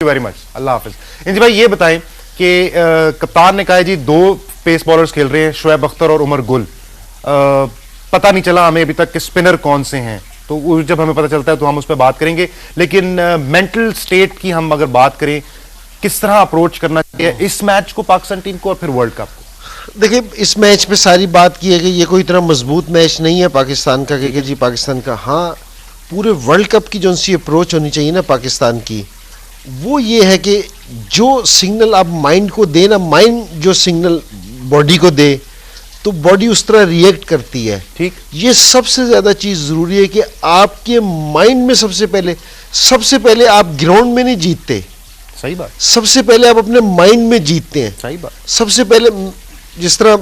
You very much, अल्लाह हाफिज। इंजी भाई ये बताएं कि कप्तान ने कहा है जी 2 पेस बॉलर्स खेल रहे हैं, शोएब अख्तर और उमर गुल। पता नहीं चला हमें अभी तक कि स्पिनर कौन से हैं, तो जब हमें पता चलता है तो हम उस पर बात करेंगे। लेकिन मेंटल स्टेट की हम अगर बात करें, किस तरह अप्रोच करना चाहिए इस मैच को पाकिस्तान टीम को और फिर वर्ल्ड कप को? देखिए, इस मैच पे सारी बात की है कि ये कोई इतना मजबूत मैच नहीं है पाकिस्तान का कि जी पाकिस्तान का, हाँ पूरे वर्ल्ड कप की जो सी अप्रोच होनी चाहिए ना पाकिस्तान की, वो ये है कि जो सिग्नल आप माइंड को दे ना, माइंड जो सिग्नल बॉडी को दे तो बॉडी उस तरह रिएक्ट करती है। ठीक, ये सबसे ज्यादा चीज जरूरी है कि आपके माइंड में सबसे पहले आप ग्राउंड में नहीं जीतते, सही बात, सबसे पहले आप अपने माइंड में जीतते हैं। सही बात। सबसे पहले, जिस तरह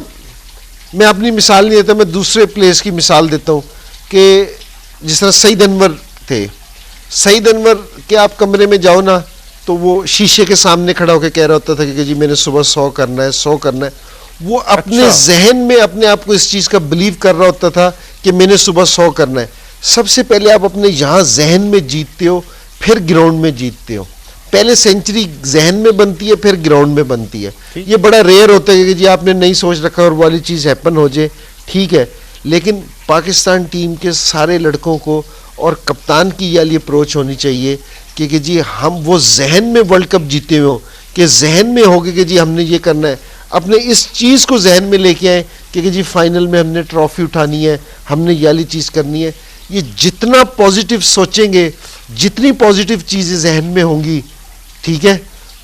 मैं अपनी मिसाल नहीं देता, मैं दूसरे प्लेयर्स की मिसाल देता हूँ कि जिस तरह सईद अनवर थे, सईद अनवर के आप कमरे में जाओ ना तो वो शीशे के सामने खड़ा होकर कह रहा होता था कि जी मैंने सुबह 100 करना है, 100 करना है। वो अपने जहन में अपने आप को इस चीज का बिलीव कर रहा होता था कि मैंने सुबह 100 करना है। सबसे पहले आप अपने यहाँ जहन में जीतते हो, फिर ग्राउंड में जीतते हो। पहले सेंचुरी जहन में बनती है, फिर ग्राउंड में बनती है। ये बड़ा रेयर होता है कि जी आपने नहीं सोच रखा और वाली चीज हैपन हो जाए, ठीक है। लेकिन पाकिस्तान टीम के सारे लड़कों को और कप्तान की ये अप्रोच होनी चाहिए कि जी हम वो जहन में वर्ल्ड कप जीते हुए हो, कि जहन में हो गए कि जी हमने ये करना है, अपने इस चीज़ को जहन में लेके आए कि जी फाइनल में हमने ट्रॉफी उठानी है, हमने ये वाली चीज़ करनी है। ये जितना पॉजिटिव सोचेंगे, जितनी पॉजिटिव चीज़ें जहन में होंगी, ठीक है,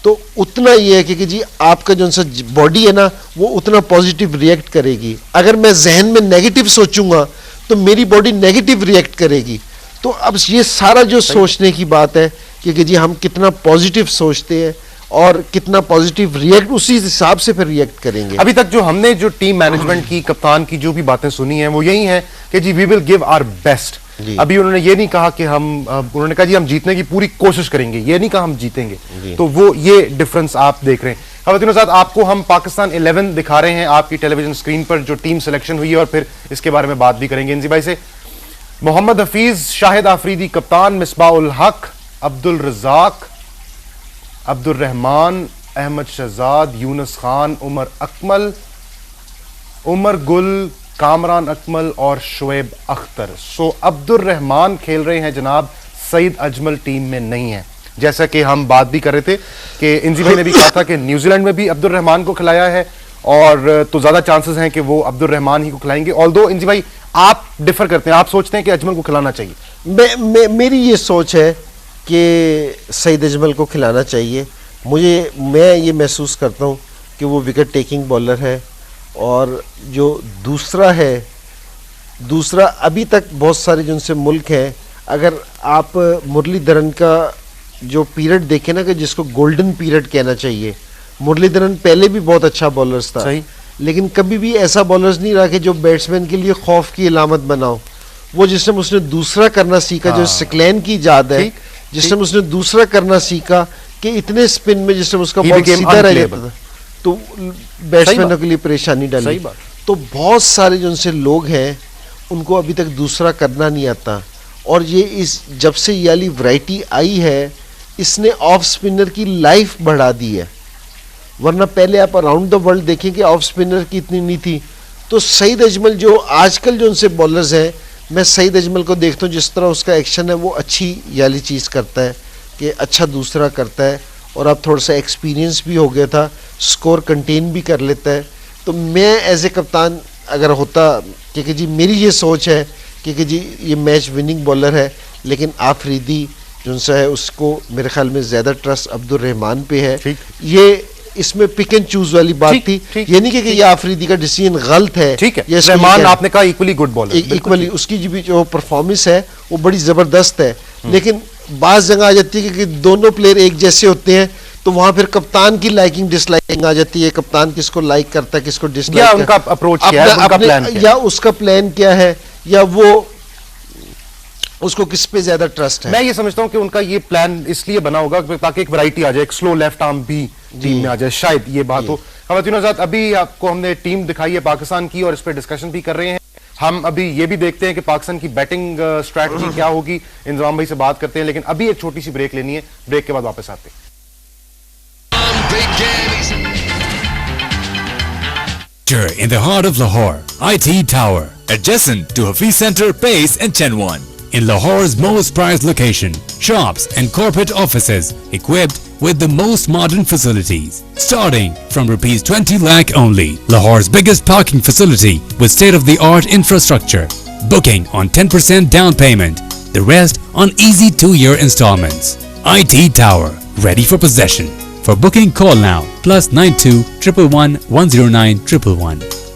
तो उतना ये है कि जी आपका जो सा बॉडी है ना वो उतना पॉजिटिव रिएक्ट करेगी। अगर मैं जहन में नेगेटिव सोचूंगा तो मेरी बॉडी नेगेटिव रिएक्ट करेगी। तो अब ये सारा जो सोचने की बात है कि जी हम कितना पॉजिटिव सोचते हैं और कितना पॉजिटिव रिएक्ट, उसी हिसाब से फिर रिएक्ट करेंगे। अभी तक जो हमने जो टीम मैनेजमेंट की, कप्तान की जो भी बातें सुनी हैं वो यही है कि जी we will give our best. अभी उन्होंने ये नहीं कहा कि उन्होंने कहा जी हम जीतने की पूरी कोशिश करेंगे, ये नहीं कहा हम जीतेंगे। तो वो ये डिफरेंस आप देख रहे हैं। खवातीनो साथ आपको हम पाकिस्तान 11 दिखा रहे हैं आपकी टेलीविजन स्क्रीन पर, जो टीम सिलेक्शन हुई है, और फिर इसके बारे में बात भी करेंगे इंजी भाई से। मोहम्मद हफीज, शाहिद आफरीदी कप्तान, मिसबाह उल हक, अब्दुल रज़ाक, अब्दुल रहमान, अहमद शहजाद, यूनुस खान, उमर अकमल, उमर गुल, कामरान अकमल और शोएब अख्तर। सो अब्दुल रहमान खेल रहे हैं जनाब, सईद अजमल टीम में नहीं है। जैसा कि हम बात भी कर रहे थे कि इंजी भाई ने भी कहा था कि न्यूजीलैंड में भी अब्दुल रहमान को खिलाया है, और तो ज्यादा चांसेस हैं कि वो अब्दुल रहमान ही को खिलाएंगे। ऑल्दो इंजी भाई आप डिफर करते हैं, आप सोचते हैं कि अजमल को खिलाना चाहिए। मेरी ये सोच है कि सईद अजमल को खिलाना चाहिए। मैं ये महसूस करता हूँ कि वो विकेट टेकिंग बॉलर है। और जो दूसरा अभी तक बहुत सारे जो उनसे मुल्क हैं, अगर आप मुरलीधरन का जो पीरियड देखें ना, कि जिसको गोल्डन पीरियड कहना चाहिए, मुरलीधरन पहले भी बहुत अच्छा बॉलर्स था, सही, लेकिन कभी भी ऐसा बॉलर्स नहीं रहा कि जो बैट्समैन के लिए खौफ की इलामत बनाओ। वो जिस टाइम उसने दूसरा करना सीखा, जो सिक्लैन की इजाद है, जिस टाइम उसने दूसरा करना सीखा कि इतने स्पिन में जिस टाइम उसका बॉल सीधा रह जाता था तो बैट्समैनों के लिए परेशानी डाली। तो बहुत सारे जो उनसे लोग हैं उनको अभी तक दूसरा करना नहीं आता। और ये जब से ये वाली वैरायटी आई है, इसने ऑफ स्पिनर की लाइफ बढ़ा दी है। वरना पहले आप अराउंड द वर्ल्ड देखें कि ऑफ स्पिनर की इतनी नहीं थी। तो सईद अजमल जो आजकल जो उनसे बॉलर्स हैं, मैं सईद अजमल को देखता हूँ जिस तरह उसका एक्शन है, वो अच्छी वाली चीज़ करता है कि अच्छा दूसरा करता है। और अब थोड़ा सा एक्सपीरियंस भी हो गया था, स्कोर कंटेन भी कर लेता है। तो मैं एज ए कप्तान अगर होता, क्योंकि जी मेरी ये सोच है कि जी ये मैच विनिंग बॉलर है, लेकिन आफरीदी जो सा है उसको मेरे ख्याल में ज़्यादा ट्रस्ट अब्दुल रहमान पे है। ये इसमें पिक एंड चूज वाली बात थी, ये नहीं कि ये आफरीदी का डिसीजन गलत है। ठीक है, रहमान आपने कहा इक्वली गुड बॉलर, इक्वली उसकी जो परफॉर्मेंस है वो बड़ी ज़बरदस्त है। लेकिन बाज़ जगह आ जाती है कि दोनों प्लेयर एक जैसे होते हैं, तो वहां फिर कप्तान की लाइकिंग डिसलाइकिंग आ जाती है। कप्तान किसको लाइक करता है, किसको डिसलाइक, या उनका अप्रोच क्या है, उनका प्लान क्या है, या उसका प्लान क्या है, या वो उसको किस पे ज्यादा ट्रस्ट है। मैं ये समझता हूं कि उनका ये प्लान इसलिए बना होगा ताकि एक वैरायटी आ जाए, एक स्लो लेफ्ट आर्म भी टीम में आ जाए, शायद ये बात हो। खवातीनो आज़ाद, अभी आपको हमने टीम दिखाई है पाकिस्तान की और इस पर डिस्कशन भी कर रहे हैं। हम अभी ये भी देखते हैं कि पाकिस्तान की बैटिंग स्ट्रैटेजी क्या होगी, इंजमाम भाई से बात करते हैं। लेकिन अभी एक छोटी सी ब्रेक लेनी है, ब्रेक के बाद वापस आते हैं। structure in the heart of Lahore, IT Tower, adjacent to Hafiz Center, Pace and Chenwan. In Lahore's most prized location, shops and corporate offices equipped with the most modern facilities. Starting from rupees 20 lakh only. Lahore's biggest parking facility with state-of-the-art infrastructure. Booking on 10% down payment. The rest on easy 2-year installments. IT Tower, ready for possession. For booking, call now +92 111 109 111.